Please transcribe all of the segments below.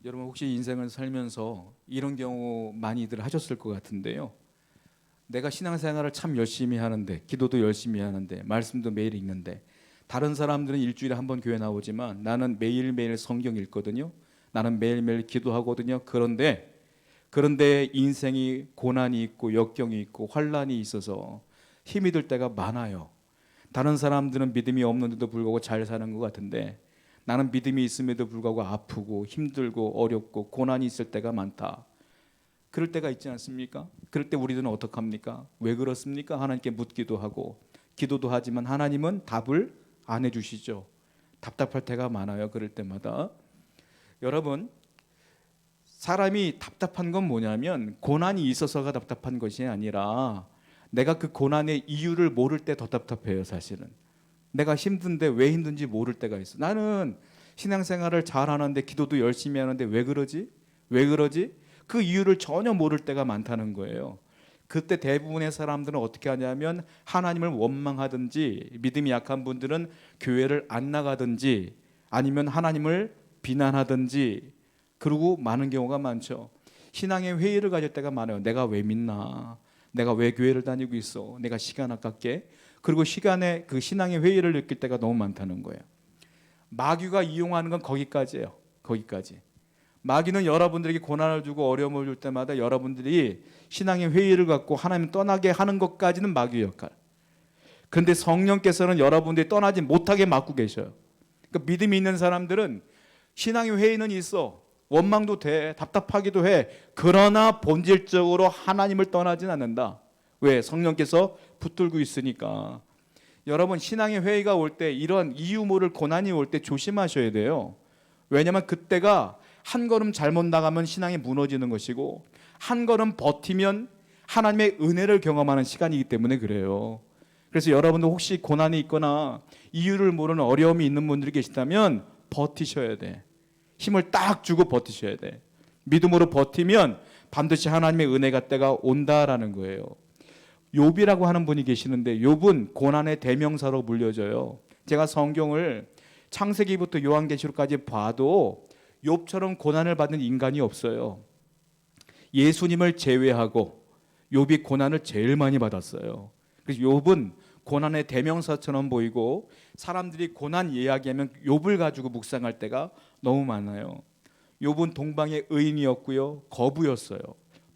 여러분 혹시 인생을 살면서 이런 경우 많이들 하셨을 것 같은데요. 내가 신앙생활을 참 열심히 하는데, 기도도 열심히 하는데, 말씀도 매일 읽는데, 다른 사람들은 일주일에 한 번 교회 나오지만 나는 매일매일 성경 읽거든요. 나는 매일매일 기도하거든요. 그런데 인생이 고난이 있고 역경이 있고 환란이 있어서 힘이 들 때가 많아요. 다른 사람들은 믿음이 없는데도 불구하고 잘 사는 것 같은데 나는 믿음이 있음에도 불구하고 아프고 힘들고 어렵고 고난이 있을 때가 많다. 그럴 때가 있지 않습니까? 그럴 때 우리들은 어떡합니까? 왜 그렇습니까? 하나님께 묻기도 하고 기도도 하지만 하나님은 답을 안 해주시죠. 답답할 때가 많아요. 그럴 때마다. 여러분, 사람이 답답한 건 뭐냐면 고난이 있어서가 답답한 것이 아니라 내가 그 고난의 이유를 모를 때 더 답답해요. 사실은 내가 힘든데 왜 힘든지 모를 때가 있어. 나는 신앙생활을 잘하는데 기도도 열심히 하는데 왜 그러지? 왜 그러지? 그 이유를 전혀 모를 때가 많다는 거예요. 그때 대부분의 사람들은 어떻게 하냐면 하나님을 원망하든지, 믿음이 약한 분들은 교회를 안 나가든지, 아니면 하나님을 비난하든지, 그러고 많은 경우가 많죠. 신앙의 회의를 가질 때가 많아요. 내가 왜 믿나? 내가 왜 교회를 다니고 있어? 내가 시간 아깝게. 그리고 시간에 그 신앙의 회의를 느낄 때가 너무 많다는 거예요. 마귀가 이용하는 건 거기까지예요. 거기까지. 마귀는 여러분들에게 고난을 주고 어려움을 줄 때마다 여러분들이 신앙의 회의를 갖고 하나님 떠나게 하는 것까지는 마귀의 역할. 그런데 성령께서는 여러분들이 떠나지 못하게 막고 계셔요. 그러니까 믿음이 있는 사람들은 신앙의 회의는 있어. 원망도 돼. 답답하기도 해. 그러나 본질적으로 하나님을 떠나진 않는다. 왜? 성령께서 붙들고 있으니까. 여러분, 신앙의 회의가 올 때 이런 이유 모를 고난이 올 때 조심하셔야 돼요. 왜냐하면 그때가 한 걸음 잘못 나가면 신앙이 무너지는 것이고 한 걸음 버티면 하나님의 은혜를 경험하는 시간이기 때문에 그래요. 그래서 여러분들 혹시 고난이 있거나 이유를 모르는 어려움이 있는 분들이 계시다면 버티셔야 돼. 힘을 딱 주고 버티셔야 돼. 믿음으로 버티면 반드시 하나님의 은혜가 때가 온다라는 거예요. 욥이라고 하는 분이 계시는데 욥은 고난의 대명사로 불려져요. 제가 성경을 창세기부터 요한계시록까지 봐도 욥처럼 고난을 받는 인간이 없어요. 예수님을 제외하고 욥이 고난을 제일 많이 받았어요. 그래서 욥은 고난의 대명사처럼 보이고 사람들이 고난 이야기하면 욥을 가지고 묵상할 때가 너무 많아요. 욥은 동방의 의인이었고요. 거부였어요.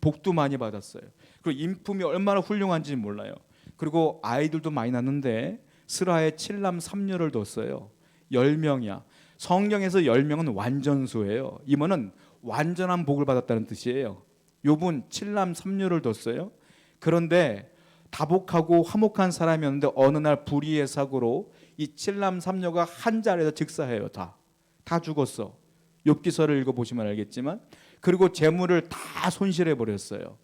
복도 많이 받았어요. 그리고 인품이 얼마나 훌륭한지 몰라요. 그리고 아이들도 많이 낳는데 스라에 7남 3녀를 뒀어요. 10명이야. 성경에서 10명은 완전수예요. 이모는 완전한 복을 받았다는 뜻이에요. 욥은 7남 3녀를 뒀어요. 그런데 다복하고 화목한 사람이었는데 어느 날 불의의 사고로 이 7남 3녀가 한 자리에서 즉사해요. 다 죽었어. 욥기서를 읽어보시면 알겠지만, 그리고 재물을 다 손실해 버렸어요.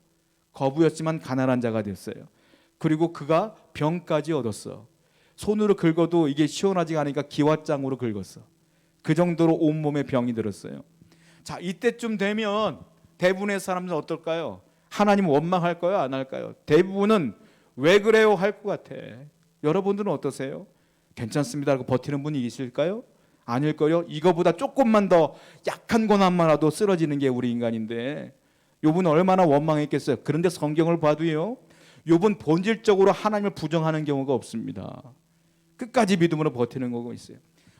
거부였지만 가난한 자가 됐어요. 그리고 그가 병까지 얻었어. 손으로 긁어도 이게 시원하지 않으니까 기왓장으로 긁었어. 그 정도로 온몸에 병이 들었어요. 자, 이때쯤 되면 대부분의 사람들은 어떨까요? 하나님 원망할까요? 안 할까요? 대부분은 왜 그래요? 할 것 같아. 여러분들은 어떠세요? 괜찮습니다 하고 버티는 분이 있을까요? 아닐까요? 이거보다 조금만 더 약한 고난만 와도 쓰러지는 게 우리 인간인데 욥은 얼마나 원망했겠어요. 그런데 성경을 봐도요, 욥은 본질적으로 하나님을 부정하는 경우가 없습니다. 끝까지 믿음으로 버티는 거가 있어요.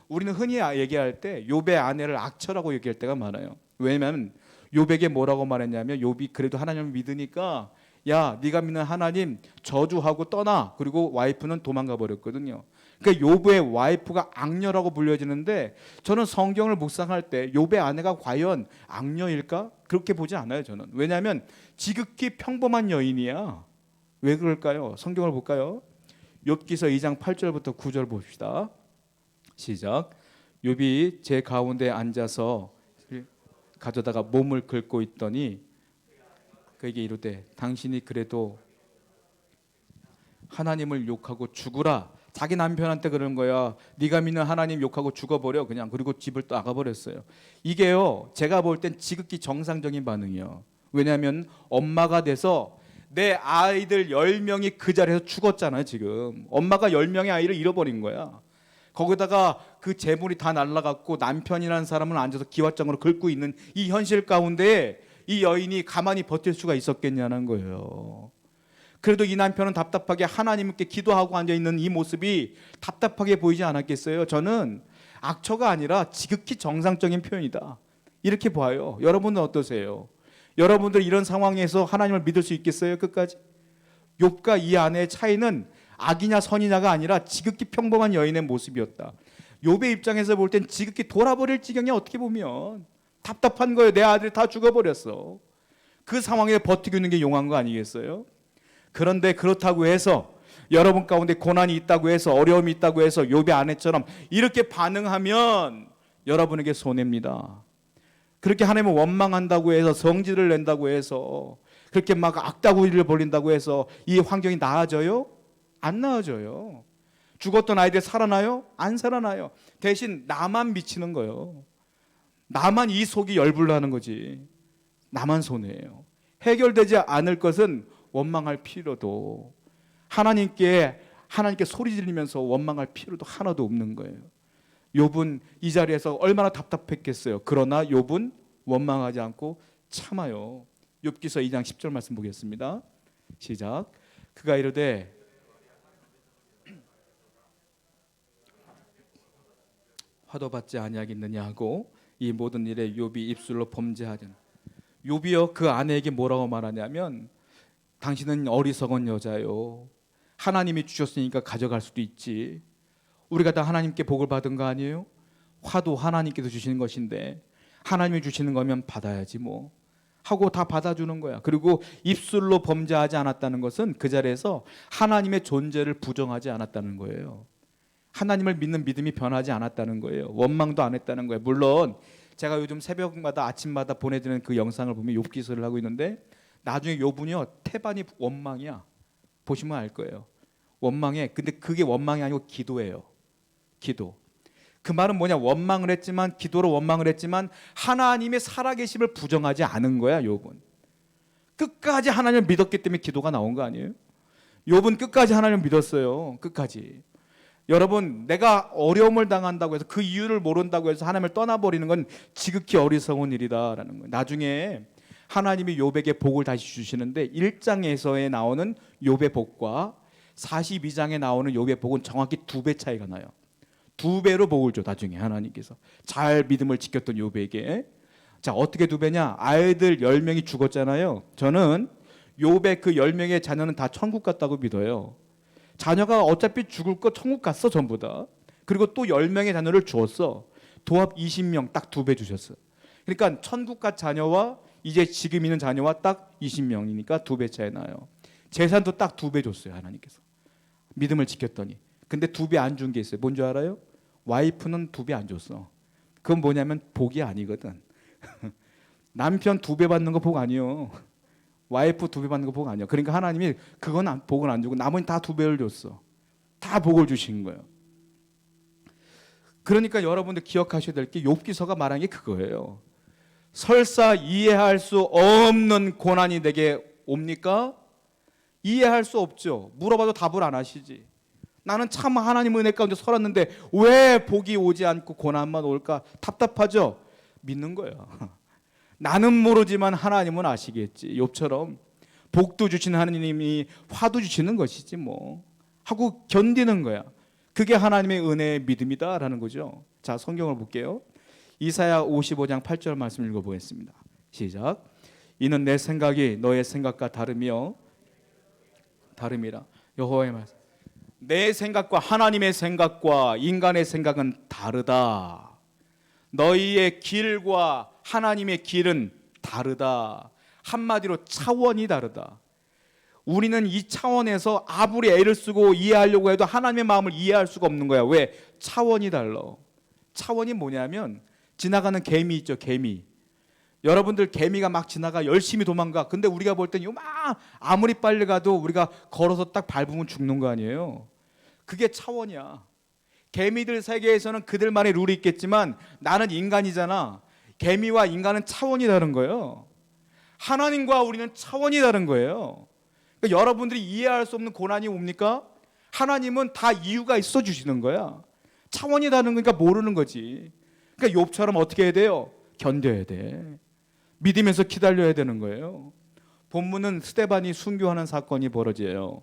우리는 흔히 얘기할 때 욥의 아내를 악처라고 얘기할 때가 많아요. 왜냐하면 욥에게 뭐라고 말했냐면 욥이 그래도 하나님을 믿으니까 야, 네가 믿는 하나님 저주하고 떠나. 그리고 와이프는 도망가 버렸거든요. 그러니까 욥의 와이프가 악녀라고 불려지는데 저는 성경을 묵상할 때 욥의 아내가 과연 악녀일까? 그렇게 보지 않아요. 저는. 왜냐하면 지극히 평범한 여인이야. 왜 그럴까요? 성경을 볼까요? 욥기서 2장 8절부터 9절 봅시다. 시작. 욥이 제 가운데 앉아서 가져다가 몸을 긁고 있더니 그에게 이르되 당신이 그래도 하나님을 욕하고 죽으라. 자기 남편한테 그런 거야. 네가 믿는 하나님 욕하고 죽어버려 그냥. 그리고 집을 또 나가버렸어요. 이게요, 제가 볼 땐 지극히 정상적인 반응이에요. 왜냐하면 엄마가 돼서 내 아이들 10명이 그 자리에서 죽었잖아요. 지금 엄마가 10명의 아이를 잃어버린 거야. 거기다가 그 재물이 다 날라갔고 남편이라는 사람은 앉아서 기왓장으로 긁고 있는 이 현실 가운데 이 여인이 가만히 버틸 수가 있었겠냐는 거예요. 그래도 이 남편은 답답하게 하나님께 기도하고 앉아있는 이 모습이 답답하게 보이지 않았겠어요? 저는 악처가 아니라 지극히 정상적인 표현이다, 이렇게 봐요. 여러분은 어떠세요? 여러분들 이런 상황에서 하나님을 믿을 수 있겠어요? 끝까지? 욥과 이 아내의 차이는 악이냐 선이냐가 아니라 지극히 평범한 여인의 모습이었다. 욥의 입장에서 볼 땐 지극히 돌아버릴 지경이, 어떻게 보면 답답한 거예요. 내 아들이 다 죽어버렸어. 그 상황에 버티고 있는 게 용한 거 아니겠어요? 그런데 그렇다고 해서 여러분 가운데 고난이 있다고 해서, 어려움이 있다고 해서 욥의 아내처럼 이렇게 반응하면 여러분에게 손해입니다. 그렇게 하나님을 원망한다고 해서, 성질을 낸다고 해서, 그렇게 막 악다구리를 벌린다고 해서 이 환경이 나아져요? 안 나아져요. 죽었던 아이들 살아나요? 안 살아나요. 대신 나만 미치는 거예요. 나만 이 속이 열불나는 거지. 나만 손해예요. 해결되지 않을 것은 원망할 필요도, 하나님께 소리 지르면서 원망할 필요도 하나도 없는 거예요. 욥은 이 자리에서 얼마나 답답했겠어요. 그러나 욥은 원망하지 않고 참아요. 욥기서 2장 10절 말씀 보겠습니다. 시작. 그가 이르되 화도 받지 아니하겠느냐 하고 이 모든 일에 욥이 입술로 범죄하던. 욥이요, 그 아내에게 뭐라고 말하냐면, 당신은 어리석은 여자요, 하나님이 주셨으니까 가져갈 수도 있지. 우리가 다 하나님께 복을 받은 거 아니에요? 화도 하나님께서 주시는 것인데 하나님이 주시는 거면 받아야지 뭐 하고 다 받아주는 거야. 그리고 입술로 범죄하지 않았다는 것은 그 자리에서 하나님의 존재를 부정하지 않았다는 거예요. 하나님을 믿는 믿음이 변하지 않았다는 거예요. 원망도 안 했다는 거예요. 물론 제가 요즘 새벽마다 아침마다 보내드리는 그 영상을 보면 욥 기서를 하고 있는데, 나중에 욥은요 태반이 원망이야. 보시면 알 거예요. 원망해. 근데 그게 원망이 아니고 기도예요. 기도. 그 말은 뭐냐? 원망을 했지만, 기도로 원망을 했지만 하나님의 살아계심을 부정하지 않은 거야. 욥은 끝까지 하나님을 믿었기 때문에 기도가 나온 거 아니에요? 욥은 끝까지 하나님을 믿었어요. 끝까지. 여러분, 내가 어려움을 당한다고 해서, 그 이유를 모른다고 해서 하나님을 떠나버리는 건 지극히 어리석은 일이다라는 거예요. 나중에 하나님이 욥에게 복을 다시 주시는데 1장에서에 나오는 욥의 복과 42장에 나오는 욥의 복은 정확히 2배 차이가 나요. 2배로 복을 줘 나중에 하나님께서. 잘 믿음을 지켰던 욥에게. 자, 어떻게 2배냐? 아이들 10명이 죽었잖아요. 저는 욥의 그 10명의 자녀는 다 천국 갔다고 믿어요. 자녀가 어차피 죽을 거 천국 갔어 전부 다. 그리고 또 10명의 자녀를 주었어. 도합 20명, 딱 2배 주셨어. 그러니까 천국 간 자녀와 이제 지금 있는 자녀와 딱 20명이니까 2배 차이 나요. 재산도 딱 2배 줬어요 하나님께서. 믿음을 지켰더니. 근데 2배 안 준 게 있어요. 뭔지 알아요? 와이프는 2배 안 줬어. 그건 뭐냐면 복이 아니거든. 남편 2배 받는 거 복 아니요. 와이프 2배 받는 거 복 아니야. 그러니까 하나님이 그건 복을 안 주고 나머지 다 2배를 줬어. 다 복을 주신 거예요. 그러니까 여러분들 기억하셔야 될 게, 욥기서가 말한 게 그거예요. 설사 이해할 수 없는 고난이 내게 옵니까? 이해할 수 없죠. 물어봐도 답을 안 하시지. 나는 참 하나님 은혜 가운데 살았는데 왜 복이 오지 않고 고난만 올까? 답답하죠. 믿는 거예요. 나는 모르지만 하나님은 아시겠지. 욥처럼 복도 주시는 하나님이 화도 주시는 것이지 뭐 하고 견디는 거야. 그게 하나님의 은혜의 믿음이다라는 거죠. 자, 성경을 볼게요. 이사야 55장 8절 말씀 읽어보겠습니다. 시작. 이는 내 생각이 너의 생각과 다름이라. 여호와의 말씀. 내 생각과 하나님의 생각과 인간의 생각은 다르다. 너희의 길과 하나님의 길은 다르다. 한마디로 차원이 다르다. 우리는 이 차원에서 아무리 애를 쓰고 이해하려고 해도 하나님의 마음을 이해할 수가 없는 거야. 왜? 차원이 달라. 차원이 뭐냐면, 지나가는 개미 있죠, 개미. 여러분들 개미가 막 지나가 열심히 도망가. 근데 우리가 볼 땐 요만 아무리 빨리 가도 우리가 걸어서 딱 밟으면 죽는 거 아니에요. 그게 차원이야. 개미들 세계에서는 그들만의 룰이 있겠지만 나는 인간이잖아. 개미와 인간은 차원이 다른 거예요. 하나님과 우리는 차원이 다른 거예요. 그러니까 여러분들이 이해할 수 없는 고난이 옵니까? 하나님은 다 이유가 있어 주시는 거야. 차원이 다른 거니까 모르는 거지. 그러니까 욥처럼 어떻게 해야 돼요? 견뎌야 돼. 믿으면서 기다려야 되는 거예요. 본문은 스데반이 순교하는 사건이 벌어져요.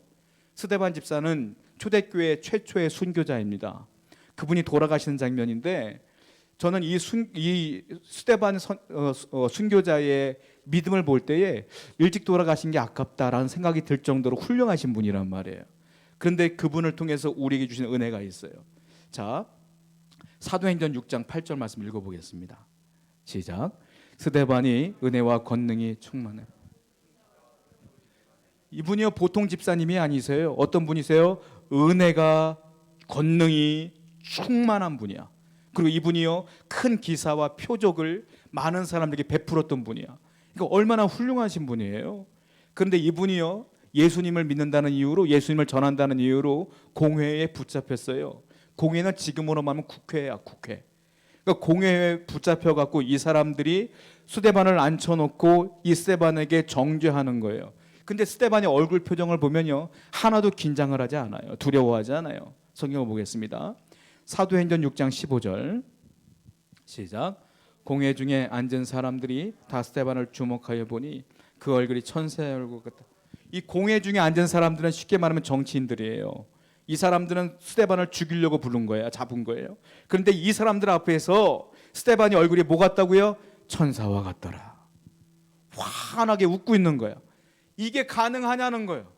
스데반 집사는 초대교회 최초의 순교자입니다. 그분이 돌아가시는 장면인데 저는 이 스데반 순교자의 믿음을 볼 때에 일찍 돌아가신 게 아깝다라는 생각이 들 정도로 훌륭하신 분이란 말이에요. 그런데 그분을 통해서 우리에게 주신 은혜가 있어요. 자, 사도행전 6장 8절 말씀 읽어보겠습니다. 시작. 스데반이 은혜와 권능이 충만해. 이분이요 보통 집사님이 아니세요. 어떤 분이세요? 은혜가 권능이 충만한 분이야. 그리고 이분이요 큰 기사와 표적을 많은 사람들에게 베풀었던 분이야. 그러니까 얼마나 훌륭하신 분이에요. 그런데 이분이요 예수님을 믿는다는 이유로, 예수님을 전한다는 이유로 공회에 붙잡혔어요. 공회는 지금으로 말하면 국회야, 국회. 그러니까 공회에 붙잡혀갖고 이 사람들이 스데반을 앉혀놓고 이 스데반에게 정죄하는 거예요. 근데 스데반의 얼굴 표정을 보면요 하나도 긴장을 하지 않아요. 두려워하지 않아요. 성경을 보겠습니다. 사도행전 6장 15절 시작. 공회 중에 앉은 사람들이 다 스데반을 주목하여 보니 그 얼굴이 천사의 얼굴 같다. 이 공회 중에 앉은 사람들은 쉽게 말하면 정치인들이에요. 이 사람들은 스데반을 죽이려고 부른 거예요. 잡은 거예요. 그런데 이 사람들 앞에서 스데반이 얼굴이 뭐 같다고요? 천사와 같더라. 환하게 웃고 있는 거예요. 이게 가능하냐는 거예요.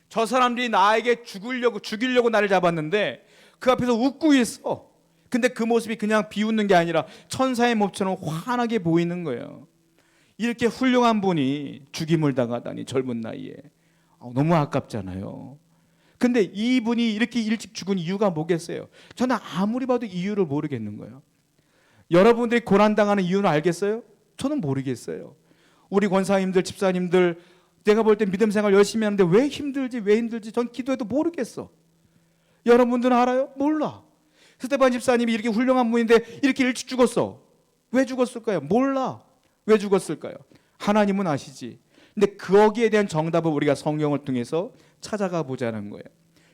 저 사람들이 나에게 죽이려고 나를 잡았는데 그 앞에서 웃고 있어. 근데 그 모습이 그냥 비웃는 게 아니라 천사의 모습처럼 환하게 보이는 거예요. 이렇게 훌륭한 분이 죽임을 당하다니 젊은 나이에 너무 아깝잖아요. 근데 이분이 이렇게 일찍 죽은 이유가 뭐겠어요? 저는 아무리 봐도 이유를 모르겠는 거예요. 여러분들이 고난당하는 이유는 알겠어요? 저는 모르겠어요. 우리 권사님들, 집사님들 내가 볼 때 믿음 생활 열심히 하는데 왜 힘들지? 전 기도해도 모르겠어. 여러분들은 알아요? 몰라. 스데반 집사님이 이렇게 훌륭한 분인데 이렇게 일찍 죽었어. 왜 죽었을까요? 몰라. 왜 죽었을까요? 하나님은 아시지. 근데 거기에 대한 정답을 우리가 성경을 통해서 찾아가 보자는 거예요.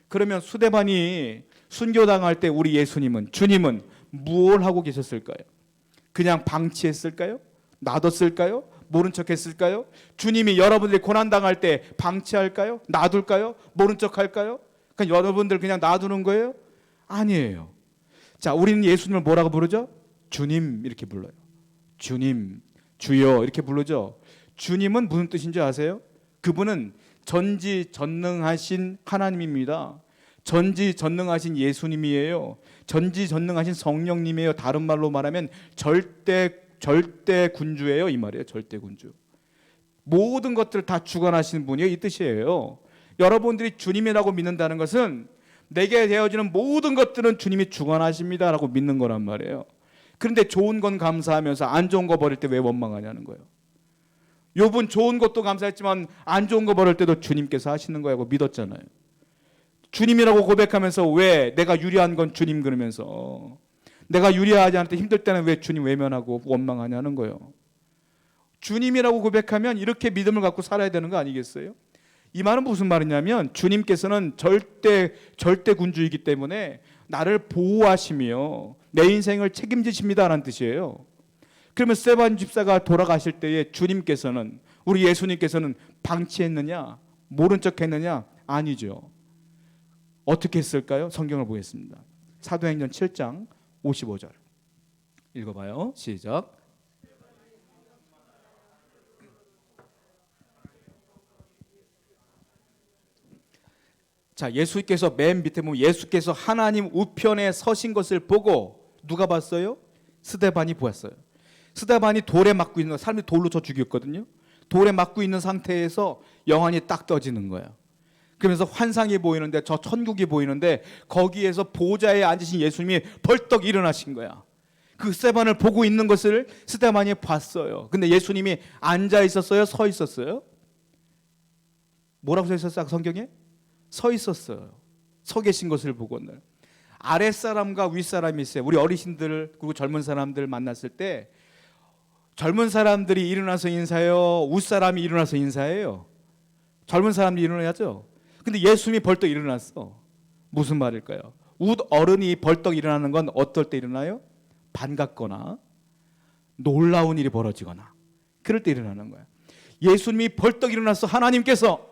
그러면 스데반이 순교당할 때 우리 주님은 뭘 하고 계셨을까요? 그냥 방치했을까요? 놔뒀을까요? 모른 척 했을까요? 주님이 여러분들이 고난당할 때 방치할까요? 놔둘까요? 모른 척 할까요? 그냥 여러분들 그냥 놔두는 거예요? 아니에요. 자, 우리는 예수님을 뭐라고 부르죠? 주님 이렇게 불러요. 주님, 주여 이렇게 부르죠. 주님은 무슨 뜻인지 아세요? 그분은 전지전능하신 하나님입니다. 전지전능하신 예수님이에요. 전지전능하신 성령님이에요. 다른 말로 말하면 절대 군주예요. 이 말이에요. 절대 군주. 모든 것들을 다 주관하시는 분이에요. 이 뜻이에요. 여러분들이 주님이라고 믿는다는 것은 내게 되어지는 모든 것들은 주님이 주관하십니다라고 믿는 거란 말이에요. 그런데 좋은 건 감사하면서 안 좋은 거 버릴 때 왜 원망하냐는 거예요. 욥은 좋은 것도 감사했지만 안 좋은 거 버릴 때도 주님께서 하시는 거라고 믿었잖아요. 주님이라고 고백하면서 왜 내가 유리한 건 주님 그러면서 내가 유리하지 않을 때 힘들 때는 왜 주님 외면하고 원망하냐는 거예요. 주님이라고 고백하면 이렇게 믿음을 갖고 살아야 되는 거 아니겠어요? 이 말은 무슨 말이냐면 주님께서는 절대 군주이기 때문에 나를 보호하시며 내 인생을 책임지십니다라는 뜻이에요. 그러면 스데반 집사가 돌아가실 때에 주님께서는, 우리 예수님께서는 방치했느냐? 모른 척 했느냐? 아니죠. 어떻게 했을까요? 성경을 보겠습니다. 사도행전 7장 55절 읽어봐요. 시작. 자, 예수께서 맨 밑에 보면 예수께서 하나님 우편에 서신 것을 보고 누가 봤어요? 스데반이 보았어요. 스데반이 돌에 맞고 있는 거, 사람들이 돌로 쳐 죽였거든요. 돌에 맞고 있는 상태에서 영안이 딱 떠지는 거예요. 그러면서 환상이 보이는데, 저 천국이 보이는데 거기에서 보좌에 앉으신 예수님이 벌떡 일어나신 거야. 그 스데반을 보고 있는 것을 스데반이 봤어요. 근데 예수님이 앉아 있었어요? 서 있었어요? 뭐라고 써 있었어요? 성경에? 서 있었어요. 서 계신 것을 보고는. 아랫사람과 윗사람이 있어요. 우리 어르신들 그리고 젊은 사람들 만났을 때 젊은 사람들이 일어나서 인사해요? 윗사람이 일어나서 인사해요? 젊은 사람들이 일어나야죠. 근데 예수님이 벌떡 일어났어. 무슨 말일까요? 웃 어른이 벌떡 일어나는 건 어떨 때 일어나요? 반갑거나 놀라운 일이 벌어지거나 그럴 때 일어나는 거야. 예수님이 벌떡 일어나서 하나님께서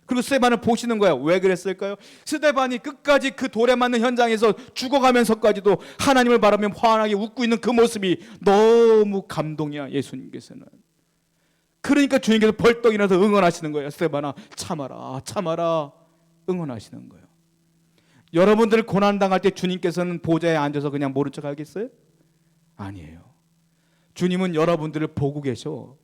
그리고 스데반을 보시는 거야. 왜 그랬을까요? 스데반이 끝까지 그 돌에 맞는 현장에서 죽어가면서까지도 하나님을 바라며 환하게 웃고 있는 그 모습이 너무 감동이야, 예수님께서는. 그러니까 주님께서 벌떡 일어나서 응원하시는 거예요. 스데반아, 참아라, 참아라, 응원하시는 거예요. 여러분들 고난당할 때 주님께서는 보좌에 앉아서 그냥 모른 척 하겠어요? 아니에요. 주님은 여러분들을 보고 계셔.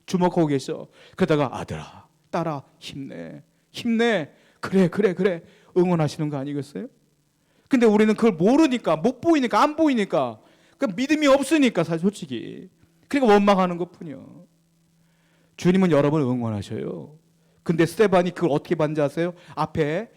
주목하고 계셔. 그러다가 아들아, 딸아, 힘내, 힘내, 그래, 그래, 그래, 응원하시는 거 아니겠어요? 근데 우리는 그걸 모르니까, 못 보이니까, 안 보이니까, 그 믿음이 없으니까 사실 솔직히 그러니까 원망하는 것뿐이요. 주님은 여러분을 응원하셔요. 근데 스데반이 그걸 어떻게 봤는지 아세요? 앞에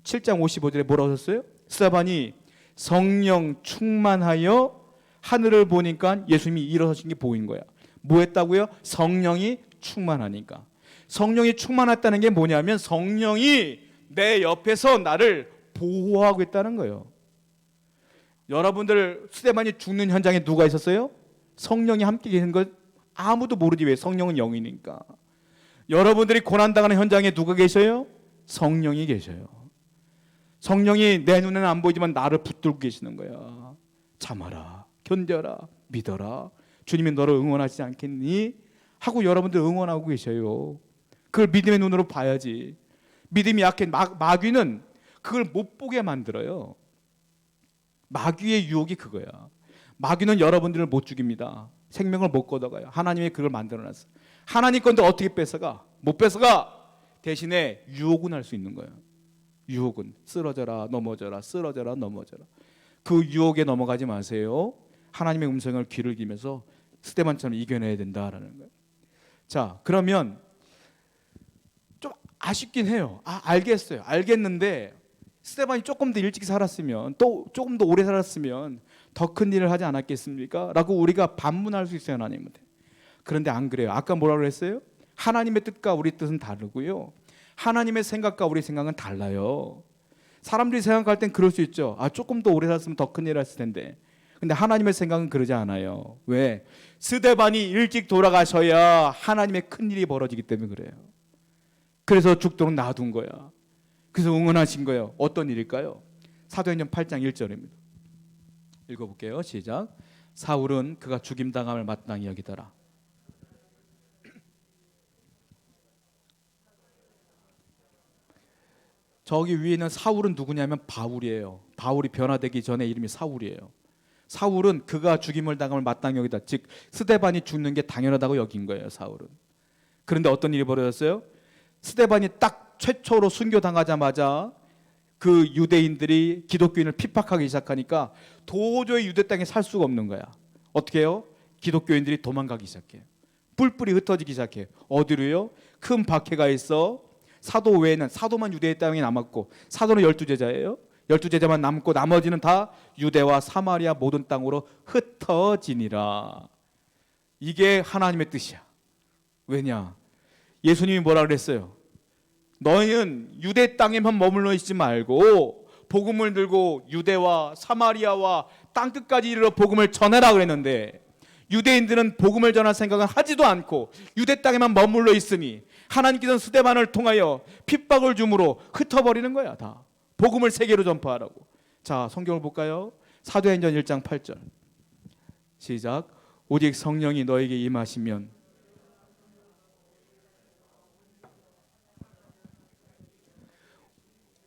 7장 55절에 뭐라고 하셨어요? 스데반이 성령 충만하여 하늘을 보니까 예수님이 일어서신 게 보인 거야. 뭐 했다고요? 성령이 충만하니까. 성령이 충만했다는 게 뭐냐면 성령이 내 옆에서 나를 보호하고 있다는 거예요. 여러분들 스데반이 죽는 현장에 누가 있었어요? 성령이 함께 계신 걸 아무도 모르지. 왜? 성령은 영이니까. 여러분들이 고난당하는 현장에 누가 계셔요? 성령이 계셔요. 성령이 내 눈에는 안 보이지만 나를 붙들고 계시는 거야. 참아라, 견뎌라, 믿어라, 주님이 너를 응원하지 않겠니? 하고 여러분들 응원하고 계셔요. 그걸 믿음의 눈으로 봐야지. 믿음이 약해. 마귀는 그걸 못 보게 만들어요. 마귀의 유혹이 그거야. 마귀는 여러분들을 못 죽입니다. 생명을 못 걷어가요. 하나님이 그걸 만들어놨어. 하나님 건데 어떻게 뺏어가? 못 뺏어가. 대신에 유혹은 할 수 있는 거야. 유혹은 쓰러져라, 넘어져라, 쓰러져라, 넘어져라. 그 유혹에 넘어가지 마세요. 하나님의 음성을 귀를 기면서 스데반처럼 이겨내야 된다라는 거예요. 자, 그러면 좀 아쉽긴 해요. 알겠어요. 알겠는데 스데반이 조금 더 일찍 살았으면, 또 조금 더 오래 살았으면 더 큰 일을 하지 않았겠습니까? 라고 우리가 반문할 수 있어요, 하나님한테. 그런데 안 그래요. 아까 뭐라고 그랬어요? 하나님의 뜻과 우리 뜻은 다르고요. 하나님의 생각과 우리 생각은 달라요. 사람들이 생각할 땐 그럴 수 있죠. 조금 더 오래 살았으면 더 큰 일을 했을 텐데. 근데 하나님의 생각은 그러지 않아요. 왜? 스데반이 일찍 돌아가셔야 하나님의 큰 일이 벌어지기 때문에 그래요. 그래서 죽도록 놔둔 거야. 그래서 응원하신 거예요. 어떤 일일까요? 사도행전 8장 1절입니다. 읽어볼게요. 시작. 사울은 그가 죽임당함을 마땅히 여기더라. 저기 위에는 사울은 누구냐면 바울이에요. 바울이 변화되기 전에 이름이 사울이에요. 사울은 그가 죽임을 당함을 마땅히 여기다. 즉 스데반이 죽는 게 당연하다고 여긴 거예요. 사울은. 그런데 어떤 일이 벌어졌어요? 스데반이 딱 최초로 순교당하자마자 그 유대인들이 기독교인을 핍박하기 시작하니까 도저히 유대 땅에 살 수가 없는 거야. 어떻게 해요? 기독교인들이 도망가기 시작해요. 뿔뿔이 흩어지기 시작해요. 어디로요? 큰 박해가 있어. 사도 외에는, 사도만 유대 땅에 남았고, 사도는 12제자예요. 12제자만 남고 나머지는 다 유대와 사마리아 모든 땅으로 흩어지니라. 이게 하나님의 뜻이야. 왜냐? 예수님이 뭐라 그랬어요? 너희는 유대 땅에만 머물러 있지 말고 복음을 들고 유대와 사마리아와 땅끝까지 이르러 복음을 전해라 그랬는데, 유대인들은 복음을 전할 생각은 하지도 않고 유대 땅에만 머물러 있으니 하나님께서는 스데반을 통하여 핍박을 줌으로 흩어버리는 거야. 다 복음을 세계로 전파하라고. 자, 성경을 볼까요? 사도행전 1장 8절 시작. 오직 성령이 너에게 임하시면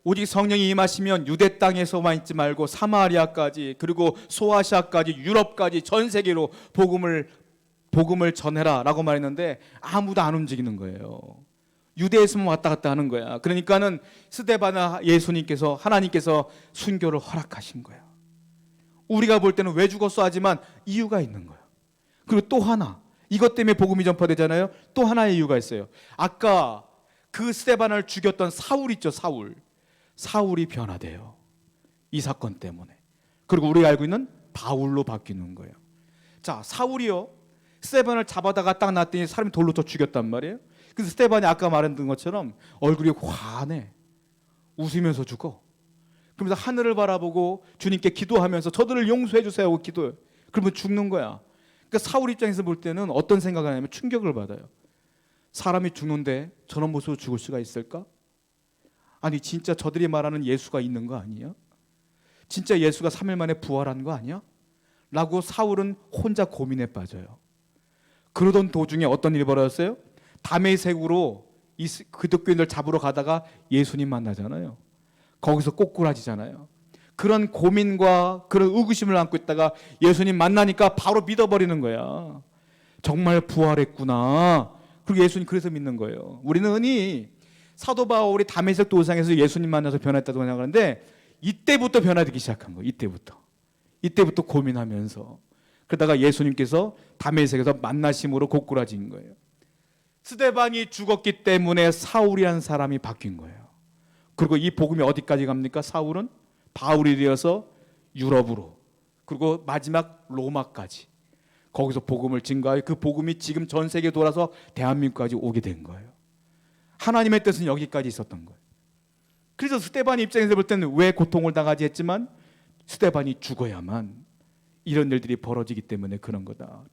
오직 성령이 임하시면 유대 땅에서만 있지 말고 사마리아까지, 그리고 소아시아까지, 유럽까지, 전 세계로 복음을 전해라 라고 말했는데 아무도 안 움직이는 거예요. 유대에서만 왔다 갔다 하는 거야. 그러니까는 스데반아 예수님께서, 하나님께서 순교를 허락하신 거야. 우리가 볼 때는 왜 죽었어 하지만 이유가 있는 거야. 그리고 또 하나, 이것 때문에 복음이 전파되잖아요. 또 하나의 이유가 있어요. 아까 그 스데반을 죽였던 사울 있죠. 사울이 변화돼요. 이 사건 때문에. 그리고 우리가 알고 있는 바울로 바뀌는 거예요. 자, 사울이요, 스데반을 잡아다가 딱 놨더니 사람이 돌로 쳐 죽였단 말이에요. 그래서 스데반이 아까 말했던 것처럼 얼굴이 환해. 웃으면서 죽어. 그러면서 하늘을 바라보고 주님께 기도하면서 저들을 용서해 주세요 하고 기도해요. 그러면 죽는 거야. 그러니까 사울 입장에서 볼 때는 어떤 생각을 하냐면 충격을 받아요. 사람이 죽는데 저런 모습으로 죽을 수가 있을까? 아니 진짜 저들이 말하는 예수가 있는 거 아니야? 진짜 예수가 3일 만에 부활한 거 아니야? 라고 사울은 혼자 고민에 빠져요. 그러던 도중에 어떤 일이 벌어졌어요? 다메섹으로 기독교인들 잡으러 가다가 예수님 만나잖아요. 거기서 꼬꾸라지잖아요. 그런 고민과 그런 의구심을 안고 있다가 예수님 만나니까 바로 믿어버리는 거야. 정말 부활했구나. 그리고 예수님 그래서 믿는 거예요. 우리는 흔히 사도 바울이 다메섹 도상에서 예수님 만나서 변했다고 생각하는데 이때부터 변화되기 시작한 거예요. 이때부터 고민하면서 그러다가 예수님께서 다메섹에서 만나심으로 고꾸라진 거예요. 스데반이 죽었기 때문에 사울이라는 사람이 바뀐 거예요. 그리고 이 복음이 어디까지 갑니까? 사울은 바울이 되어서 유럽으로 그리고 마지막 로마까지 거기서 복음을 증거하여 그 복음이 지금 전 세계에 돌아서 대한민국까지 오게 된 거예요. 하나님의 뜻은 여기까지 있었던 거예요. 그래서 스데반 입장에서 볼 때는 왜 고통을 당하지 했지만 스데반이 죽어야만 이런 일들이 벌어지기 때문에 그런 거다.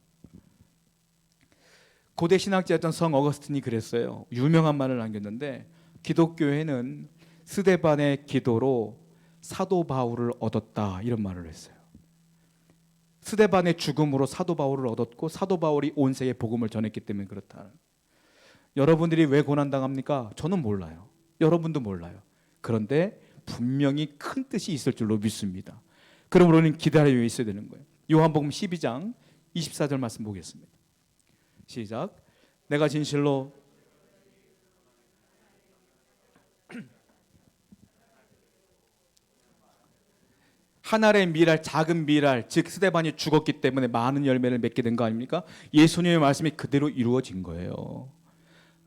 고대 신학자였던 성 어거스틴이 그랬어요. 유명한 말을 남겼는데 기독교회는 스데반의 기도로 사도 바울을 얻었다 이런 말을 했어요. 스데반의 죽음으로 사도 바울을 얻었고 사도 바울이 온 세계에 복음을 전했기 때문에 그렇다. 여러분들이 왜 고난당합니까? 저는 몰라요. 여러분도 몰라요. 그런데 분명히 큰 뜻이 있을 줄로 믿습니다. 그러므로 우리는 기다려 있어야 되는 거예요. 요한복음 12장 24절 말씀 보겠습니다. 시작. 내가 진실로 한 알의 밀알, 작은 밀알, 즉 스데반이 죽었기 때문에 많은 열매를 맺게 된 거 아닙니까? 예수님의 말씀이 그대로 이루어진 거예요.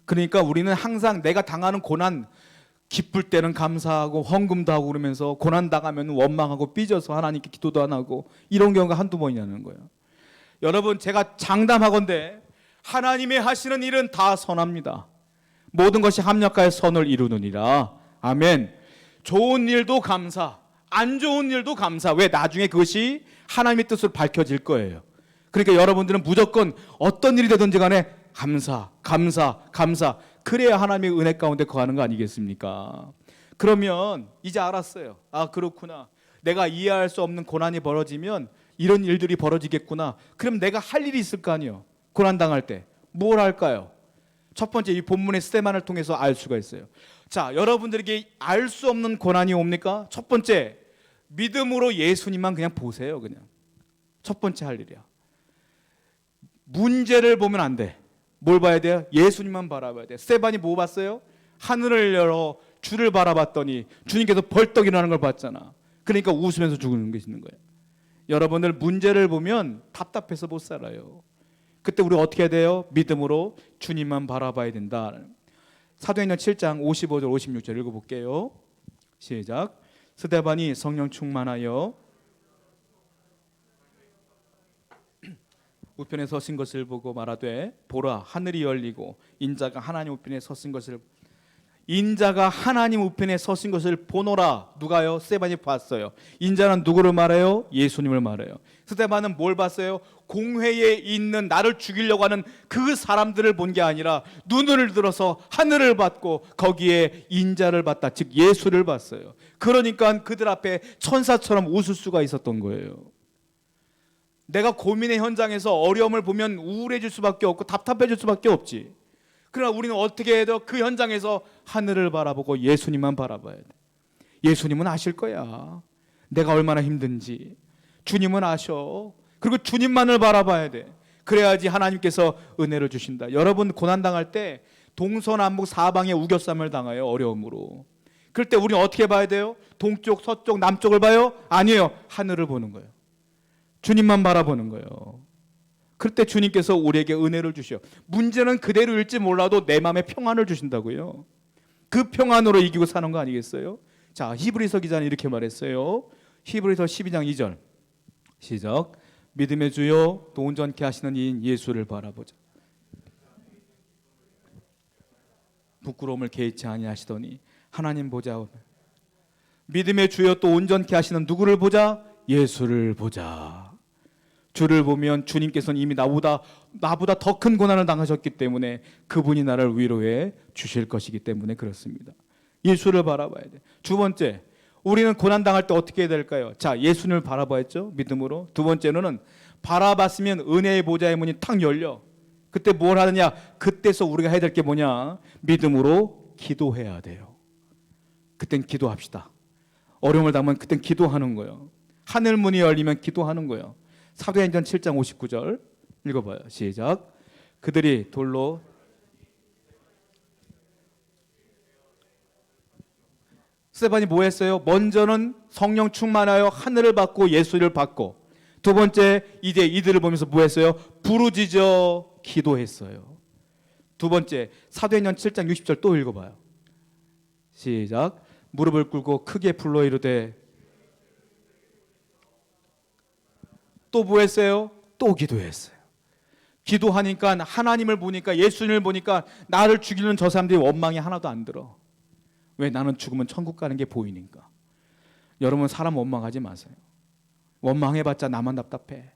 그러니까 우리는 항상 내가 당하는 고난, 기쁠 때는 감사하고 헌금도 하고 그러면서 고난 당하면 원망하고 삐져서 하나님께 기도도 안 하고 이런 경우가 한두 번이라는 거예요. 여러분 제가 장담하건대 하나님의 하시는 일은 다 선합니다. 모든 것이 합력하여 선을 이루느니라. 아멘. 좋은 일도 감사, 안 좋은 일도 감사. 왜? 나중에 그것이 하나님의 뜻으로 밝혀질 거예요. 그러니까 여러분들은 무조건 어떤 일이 되든지 간에 감사, 감사, 감사. 그래야 하나님의 은혜 가운데 거하는 거 아니겠습니까? 그러면 이제 알았어요. 아 그렇구나. 내가 이해할 수 없는 고난이 벌어지면 이런 일들이 벌어지겠구나. 그럼 내가 할 일이 있을 거 아니에요. 고난당할 때 뭘 할까요? 첫 번째 이 본문의 스데반을 통해서 알 수가 있어요. 자, 여러분들에게 알 수 없는 고난이 옵니까? 첫 번째 믿음으로 예수님만 그냥 보세요. 그냥 첫 번째 할 일이야. 문제를 보면 안 돼. 뭘 봐야 돼요? 예수님만 바라봐야 돼. 스데반이 뭐 봤어요? 하늘을 열어 주를 바라봤더니 주님께서 벌떡 일어나는 걸 봤잖아. 그러니까 웃으면서 죽는 게 있는 거예요. 여러분들 문제를 보면 답답해서 못 살아요. 그때 우리 어떻게 해야 돼요? 믿음으로 주님만 바라봐야 된다. 사도행전 7장 55절 56절 읽어볼게요. 시작. 스데반이 성령 충만하여 우편에 서신 것을 보고 말하되 보라 하늘이 열리고 인자가 하나님 우편에 서신 것을 보노라. 누가요? 스데반이 봤어요. 인자는 누구를 말해요? 예수님을 말해요. 스데반은 뭘 봤어요? 공회에 있는 나를 죽이려고 하는 그 사람들을 본 게 아니라 눈을 들어서 하늘을 봤고 거기에 인자를 봤다. 즉 예수를 봤어요. 그러니까 그들 앞에 천사처럼 웃을 수가 있었던 거예요. 내가 고민의 현장에서 어려움을 보면 우울해질 수밖에 없고 답답해질 수밖에 없지. 그러나 우리는 어떻게 해야 돼요? 그 현장에서 하늘을 바라보고 예수님만 바라봐야 돼. 예수님은 아실 거야. 내가 얼마나 힘든지. 주님은 아셔. 그리고 주님만을 바라봐야 돼. 그래야지 하나님께서 은혜를 주신다. 여러분 고난당할 때 동서남북 사방에 우겨쌈을 당해요. 어려움으로. 그럴 때 우리는 어떻게 봐야 돼요? 동쪽, 서쪽, 남쪽을 봐요? 아니에요. 하늘을 보는 거예요. 주님만 바라보는 거예요. 그때 주님께서 우리에게 은혜를 주셔. 문제는 그대로일지 몰라도 내 마음에 평안을 주신다고요. 그 평안으로 이기고 사는 거 아니겠어요? 자, 히브리서 기자는 이렇게 말했어요. 히브리서 12장 2절 시작. 믿음의 주요 또 온전케 하시는 이인 예수를 바라보자. 부끄러움을 개의치 아니하시더니 하나님 보자. 믿음의 주여 또 온전케 하시는 누구를 보자? 예수를 보자. 주를 보면 주님께서는 이미 나보다 더 큰 고난을 당하셨기 때문에 그분이 나를 위로해 주실 것이기 때문에 그렇습니다. 예수를 바라봐야 돼. 두 번째, 우리는 고난 당할 때 어떻게 해야 될까요? 자, 예수님을 바라봐야죠. 믿음으로. 두 번째는 바라봤으면 은혜의 보좌의 문이 탁 열려. 그때 뭘 하느냐? 그때서 우리가 해야 될 게 뭐냐? 믿음으로 기도해야 돼요. 그땐 기도합시다. 어려움을 당하면 그땐 기도하는 거예요. 하늘 문이 열리면 기도하는 거예요. 사도행전 7장 59절 읽어봐요. 시작. 그들이 돌로 스데반이 뭐 했어요? 먼저는 성령 충만하여 하늘을 받고 예수를 받고, 두 번째 이제 이들을 보면서 뭐 했어요? 부르짖어 기도했어요. 두 번째 사도행전 7장 60절 또 읽어봐요. 시작. 무릎을 꿇고 크게 불러 이르되, 또 뭐 했어요? 또 기도했어요. 기도하니까 하나님을 보니까, 예수님을 보니까 나를 죽이는 저 사람들이 원망이 하나도 안 들어. 왜? 나는 죽으면 천국 가는 게 보이니까. 여러분, 사람 원망하지 마세요. 원망해봤자 나만 답답해.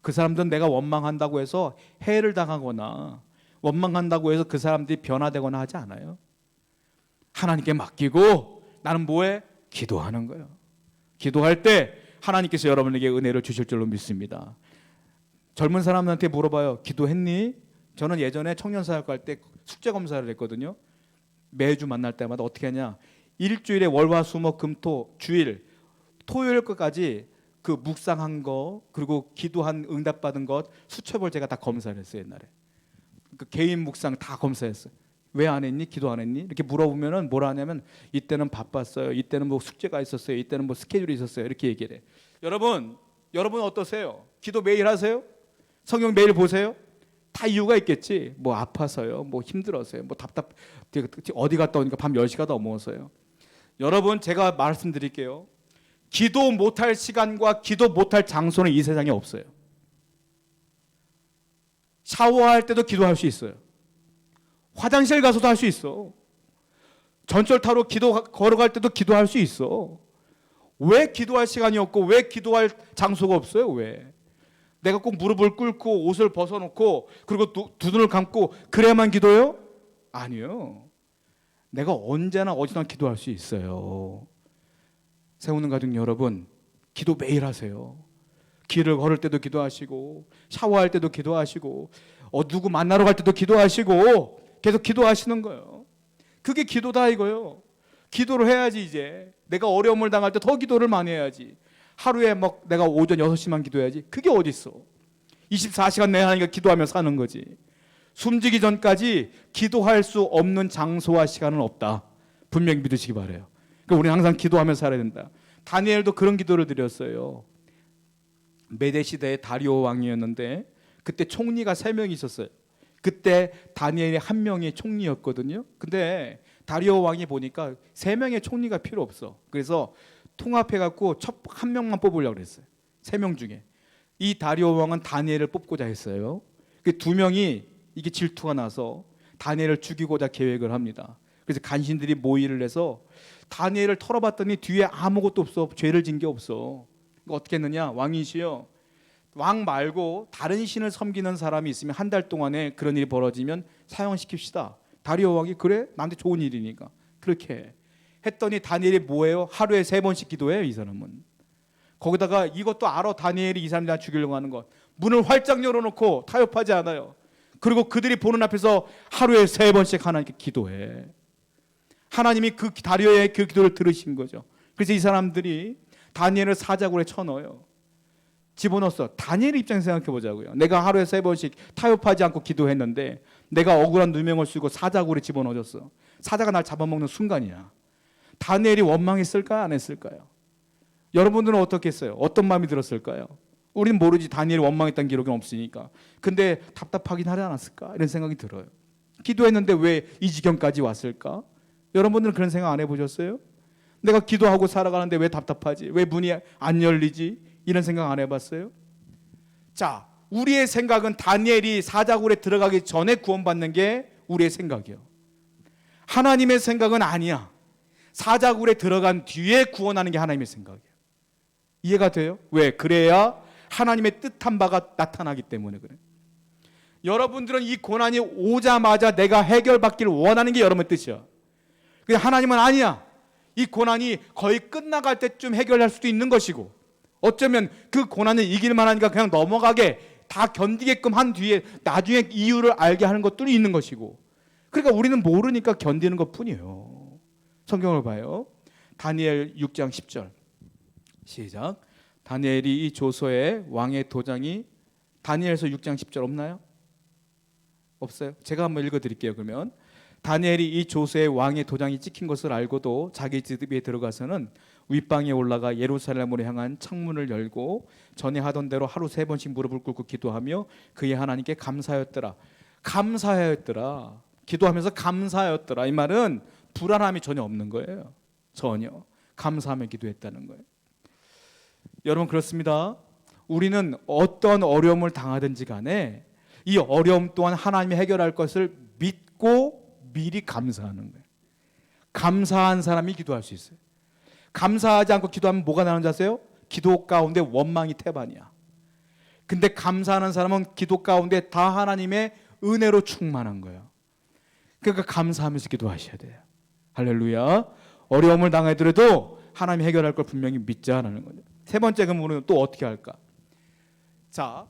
그 사람들은 내가 원망한다고 해서 해를 당하거나 원망한다고 해서 그 사람들이 변화되거나 하지 않아요. 하나님께 맡기고 나는 뭐해? 기도하는 거예요. 기도할 때 하나님께서 여러분에게 은혜를 주실 줄로 믿습니다. 젊은 사람한테 물어봐요. 기도했니? 저는 예전에 청년사역할 때 숙제검사를 했거든요. 매주 만날 때마다 어떻게 하냐, 일주일에 월화수목금토 주일 토요일 끝까지 그 묵상한 거 그리고 기도한 응답받은 것 수첩을 제가 다 검사를 했어요. 옛날에 그 개인 묵상 다 검사했어요. 왜 안 했니? 기도 안 했니? 이렇게 물어보면은 뭐라 하냐면, 이때는 바빴어요, 이때는 뭐 숙제가 있었어요, 이때는 뭐 스케줄이 있었어요, 이렇게 얘기를 해. 여러분 어떠세요? 기도 매일 하세요? 성경 매일 보세요? 다 이유가 있겠지. 뭐 아파서요, 뭐 힘들어서요, 뭐 답답 어디 갔다 오니까 밤 10시가 넘어서요. 여러분, 제가 말씀드릴게요. 기도 못할 시간과 기도 못할 장소는 이 세상에 없어요. 샤워할 때도 기도할 수 있어요. 화장실 가서도 할 수 있어. 전철 타러 걸어갈 때도 기도할 수 있어. 왜 기도할 시간이 없고 왜 기도할 장소가 없어요? 왜? 내가 꼭 무릎을 꿇고 옷을 벗어놓고 그리고 두 눈을 감고 그래야만 기도해요? 아니요. 내가 언제나 어디나 기도할 수 있어요. 세우는 가족 여러분, 기도 매일 하세요. 길을 걸을 때도 기도하시고 샤워할 때도 기도하시고 누구 만나러 갈 때도 기도하시고 계속 기도하시는 거예요. 그게 기도다 이거예요. 기도를 해야지. 이제 내가 어려움을 당할 때 더 기도를 많이 해야지. 하루에 막 내가 오전 6시만 기도해야지. 그게 어딨어. 24시간 내내 하니까 기도하며 사는 거지. 숨지기 전까지 기도할 수 없는 장소와 시간은 없다. 분명히 믿으시기 바라요. 그러니까 우리는 항상 기도하며 살아야 된다. 다니엘도 그런 기도를 드렸어요. 메대 시대의 다리오 왕이었는데 그때 총리가 3명이 있었어요. 그때 다니엘이 1명이 총리였거든요. 근데 다리오 왕이 보니까 3명의 총리가 필요 없어. 그래서 통합해갖고 한 명만 뽑으려고 그랬어요. 3명 중에. 이 다리오 왕은 다니엘을 뽑고자 했어요. 그 2명이 이게 질투가 나서 다니엘을 죽이고자 계획을 합니다. 그래서 간신들이 모의를 해서 다니엘을 털어봤더니 뒤에 아무것도 없어. 죄를 진 게 없어. 어떻게 했느냐? 왕이시여, 왕 말고 다른 신을 섬기는 사람이 있으면 한 달 동안에 그런 일이 벌어지면 사형시킵시다. 다리오 왕이 그래? 나한테 좋은 일이니까 그렇게 해. 했더니 다니엘이 뭐예요? 하루에 3번씩 기도해요. 이 사람은. 거기다가 이것도 알아. 다니엘이 이 사람들 죽이려고 하는 것. 문을 활짝 열어놓고 타협하지 않아요. 그리고 그들이 보는 앞에서 하루에 3번씩 하나님께 기도해. 하나님이 그 다리오의 그 기도를 들으신 거죠. 그래서 이 사람들이 다니엘을 사자굴에 쳐넣어요. 집어넣었어. 다니엘의 입장에서 생각해 보자고요. 내가 하루에 3번씩 타협하지 않고 기도했는데 내가 억울한 누명을 쓰고 사자굴에 집어넣어줬어. 사자가 날 잡아먹는 순간이야. 다니엘이 원망했을까요? 안 했을까요? 여러분들은 어떻겠어요? 어떤 마음이 들었을까요? 우리는 모르지. 다니엘이 원망했다는 기록은 없으니까. 근데 답답하긴 하지 않았을까? 이런 생각이 들어요. 기도했는데 왜 이 지경까지 왔을까? 여러분들은 그런 생각 안 해보셨어요? 내가 기도하고 살아가는데 왜 답답하지? 왜 문이 안 열리지? 이런 생각 안 해봤어요? 자, 우리의 생각은 다니엘이 사자굴에 들어가기 전에 구원받는 게 우리의 생각이에요. 하나님의 생각은 아니야. 사자굴에 들어간 뒤에 구원하는 게 하나님의 생각이에요. 이해가 돼요? 왜? 그래야 하나님의 뜻한 바가 나타나기 때문에 그래요. 여러분들은 이 고난이 오자마자 내가 해결받기를 원하는 게 여러분의 뜻이야. 근데 하나님은 아니야. 이 고난이 거의 끝나갈 때쯤 해결할 수도 있는 것이고, 어쩌면 그 고난을 이길 만하니까 그냥 넘어가게 다 견디게끔 한 뒤에 나중에 이유를 알게 하는 것들이 있는 것이고, 그러니까 우리는 모르니까 견디는 것뿐이에요. 성경을 봐요. 다니엘 6장 10절 시작. 다니엘이 이 조서에 왕의 도장이, 다니엘서 6장 10절 없나요? 없어요? 제가 한번 읽어드릴게요. 그러면 다니엘이 이 조서에 왕의 도장이 찍힌 것을 알고도 자기 집에 들어가서는 윗방에 올라가 예루살렘으로 향한 창문을 열고 전에 하던 대로 하루 3번씩 무릎을 꿇고 기도하며 그의 하나님께 감사하였더라. 감사하였더라. 기도하면서 감사하였더라. 이 말은 불안함이 전혀 없는 거예요. 전혀. 감사하며 기도했다는 거예요. 여러분, 그렇습니다. 우리는 어떤 어려움을 당하든지 간에 이 어려움 또한 하나님이 해결할 것을 믿고 미리 감사하는 거예요. 감사한 사람이 기도할 수 있어요. 감사하지 않고 기도하면 뭐가 나는 줄 아세요? 기도 가운데 원망이 태반이야. 근데 감사하는 사람은 기도 가운데 다 하나님의 은혜로 충만한 거예요. 그러니까 감사하면서 기도하셔야 돼요. 할렐루야. 어려움을 당하더라도 하나님이 해결할 걸 분명히 믿자라는 거죠. 세 번째, 그럼 우리는 또 어떻게 할까? 자,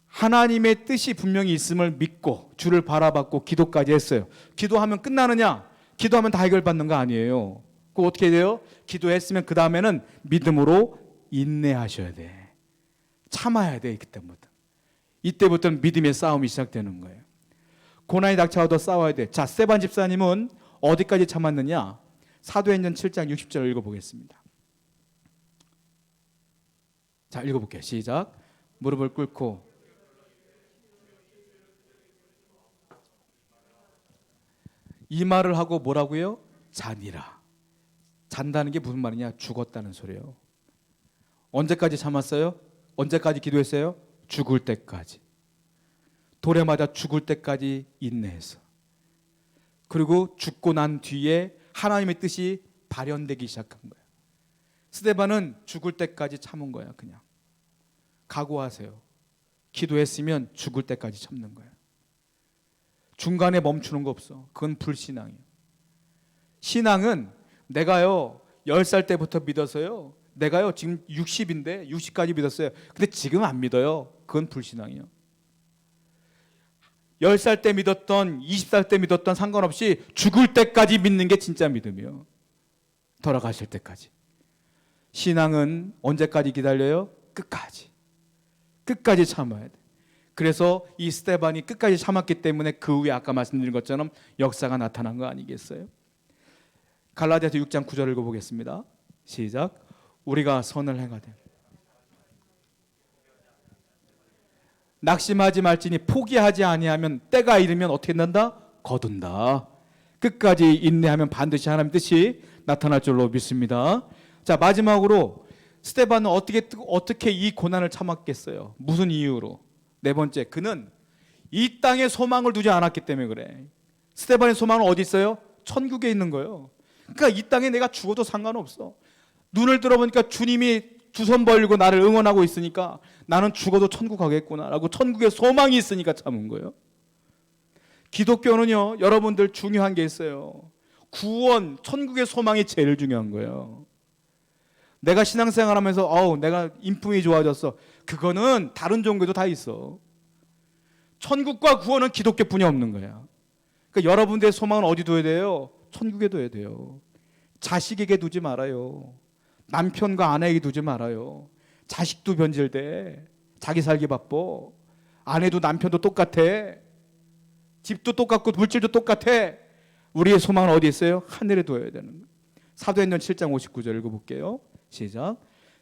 하나님의 뜻이 분명히 있음을 믿고 주를 바라봤고 기도까지 했어요. 기도하면 끝나느냐? 기도하면 다 해결받는 거 아니에요. 그거 어떻게 돼요? 기도했으면 그 다음에는 믿음으로 인내하셔야 돼. 참아야 돼. 그때부터. 이때부터는 믿음의 싸움이 시작되는 거예요. 고난이 닥쳐도 싸워야 돼. 자, 스데반 집사님은 어디까지 참았느냐? 사도행전 7장 60절 읽어보겠습니다. 자, 읽어볼게요. 시작. 무릎을 꿇고 이 말을 하고 뭐라고요? 자니라. 잔다는 게 무슨 말이냐? 죽었다는 소리예요. 언제까지 참았어요? 언제까지 기도했어요? 죽을 때까지. 돌에 맞아 죽을 때까지 인내해서. 그리고 죽고 난 뒤에 하나님의 뜻이 발현되기 시작한 거예요. 스데반은 죽을 때까지 참은 거야. 그냥 각오하세요. 기도했으면 죽을 때까지 참는 거예요. 중간에 멈추는 거 없어. 그건 불신앙이에요. 신앙은 내가요 10살 때부터 믿어서요, 내가요 지금 60인데 60까지 믿었어요. 근데 지금 안 믿어요. 그건 불신앙이에요. 10살 때 믿었던 20살 때 믿었던 상관없이 죽을 때까지 믿는 게 진짜 믿음이에요. 돌아가실 때까지. 신앙은 언제까지 기다려요? 끝까지. 끝까지 참아야 돼. 그래서 이 스데반이 끝까지 참았기 때문에 그 후에 아까 말씀드린 것처럼 역사가 나타난 거 아니겠어요? 갈라디아서 6장 9절을 읽어보겠습니다. 시작. 우리가 선을 행하되 낙심하지 말지니 포기하지 아니하면 때가 이르면 어떻게 된다? 거둔다. 끝까지 인내하면 반드시 하나님의 뜻이 나타날 줄로 믿습니다. 자, 마지막으로 스데반은 어떻게 이 고난을 참았겠어요? 무슨 이유로? 네 번째, 그는 이 땅에 소망을 두지 않았기 때문에 그래. 스데반의 소망은 어디 있어요? 천국에 있는 거예요. 그러니까 이 땅에 내가 죽어도 상관없어. 눈을 들어보니까 주님이 두 손 벌리고 나를 응원하고 있으니까 나는 죽어도 천국 가겠구나라고 천국의 소망이 있으니까 참은 거예요. 기독교는요, 여러분들 중요한 게 있어요. 구원, 천국의 소망이 제일 중요한 거예요. 내가 신앙생활하면서 내가 인품이 좋아졌어. 그거는 다른 종교도 다 있어. 천국과 구원은 기독교뿐이 없는 거야. 그러니까 여러분들의 소망은 어디 둬야 돼요? 천국에 둬야 돼요. 자식에게 두지 말아요. 남편과 아내에게 두지 말아요. 자식도 변질돼. 자기 살기 바빠. 아내도 남편도 똑같아. 집도 똑같고 물질도 똑같아. 우리의 소망은 어디 있어요? 하늘에 둬야 되는 거예요. 사도행전 7장 59절 읽어볼게요. 시작.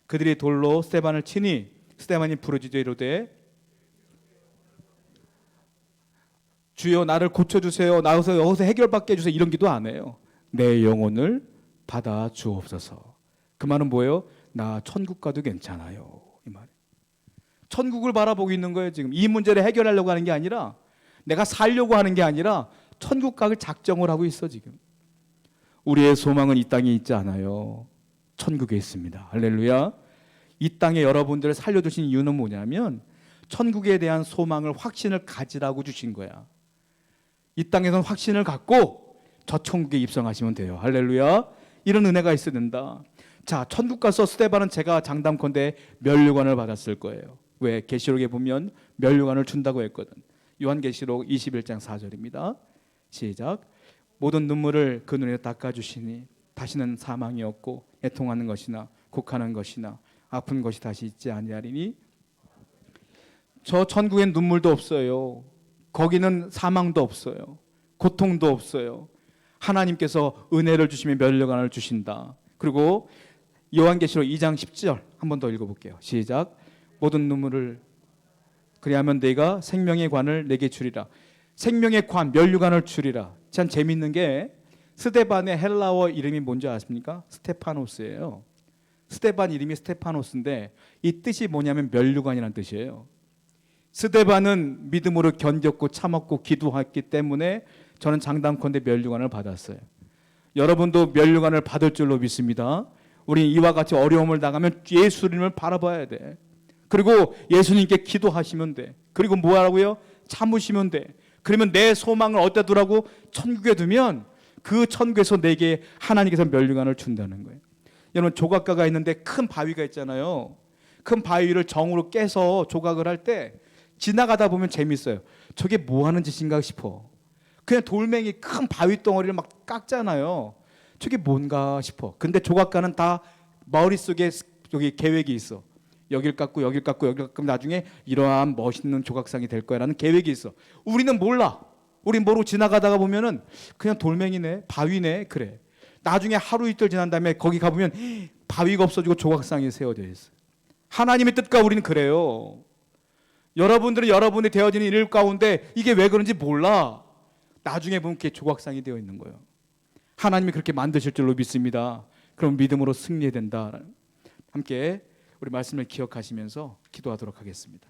그들이 돌로 스데반을 치니 스데반이 부르짖어 이르되 주여 나를 고쳐주세요. 나와서 여기서 해결받게 해주세요. 이런 기도 안 해요. 내 영혼을 받아 주옵소서. 그 말은 뭐예요? 나 천국 가도 괜찮아요. 이 말. 천국을 바라보고 있는 거예요. 지금 이 문제를 해결하려고 하는 게 아니라, 내가 살려고 하는 게 아니라 천국 가길 작정을 하고 있어 지금. 우리의 소망은 이 땅에 있지 않아요. 천국에 있습니다. 할렐루야. 이 땅에 여러분들을 살려주신 이유는 뭐냐면 천국에 대한 소망을, 확신을 가지라고 주신 거야. 이 땅에서는 확신을 갖고 저 천국에 입성하시면 돼요. 할렐루야. 이런 은혜가 있어야 된다. 자, 천국 가서 스데반은 제가 장담컨대 면류관을 받았을 거예요. 왜? 계시록에 보면 면류관을 준다고 했거든. 요한계시록 21장 4절입니다. 시작. 모든 눈물을 그 눈에 닦아주시니 다시는 사망이 없고 애통하는 것이나 곡하는 것이나 아픈 것이 다시 있지 아니하리니. 저 천국엔 눈물도 없어요. 거기는 사망도 없어요. 고통도 없어요. 하나님께서 은혜를 주시며 면류관을 주신다. 그리고 요한계시록 2장 10절 한 번 더 읽어볼게요. 시작. 모든 눈물을 그리하면 내가 생명의 관을 내게 주리라. 생명의 관, 면류관을 주리라. 참 재밌는 게 스데반의 헬라어 이름이 뭔지 아십니까? 스테파노스예요. 스데반 이름이 스테파노스인데 이 뜻이 뭐냐면 면류관이라는 뜻이에요. 스데반은 믿음으로 견뎠고 참았고 기도했기 때문에 저는 장담컨대 면류관을 받았어요. 여러분도 면류관을 받을 줄로 믿습니다. 우리 이와 같이 어려움을 당하면 예수님을 바라봐야 돼. 그리고 예수님께 기도하시면 돼. 그리고 뭐 하라고요? 참으시면 돼. 그러면 내 소망을 어디다 두라고? 천국에 두면 그 천국에서 내게 하나님께서 면류관을 준다는 거예요. 여러분, 조각가가 있는데 큰 바위가 있잖아요. 큰 바위를 정으로 깨서 조각을 할 때 지나가다 보면 재밌어요. 저게 뭐 하는 짓인가 싶어. 그냥 돌멩이 큰 바위 덩어리를 막 깎잖아요. 저게 뭔가 싶어. 근데 조각가는 다 머릿속에 여기 계획이 있어. 여길 깎고 여길 깎고 여길 깎으면 나중에 이러한 멋있는 조각상이 될 거야라는 계획이 있어. 우리는 몰라. 우린 모르고 지나가다가 보면은 그냥 돌멩이네, 바위네, 그래. 나중에 하루 이틀 지난 다음에 거기 가보면 바위가 없어지고 조각상이 세워져 있어. 하나님의 뜻과 우리는 그래요. 여러분들은 여러분이 되어지는 일 가운데 이게 왜 그런지 몰라. 나중에 보면 그게 조각상이 되어 있는 거예요. 하나님이 그렇게 만드실 줄로 믿습니다. 그럼 믿음으로 승리해야 된다. 함께 우리 말씀을 기억하시면서 기도하도록 하겠습니다.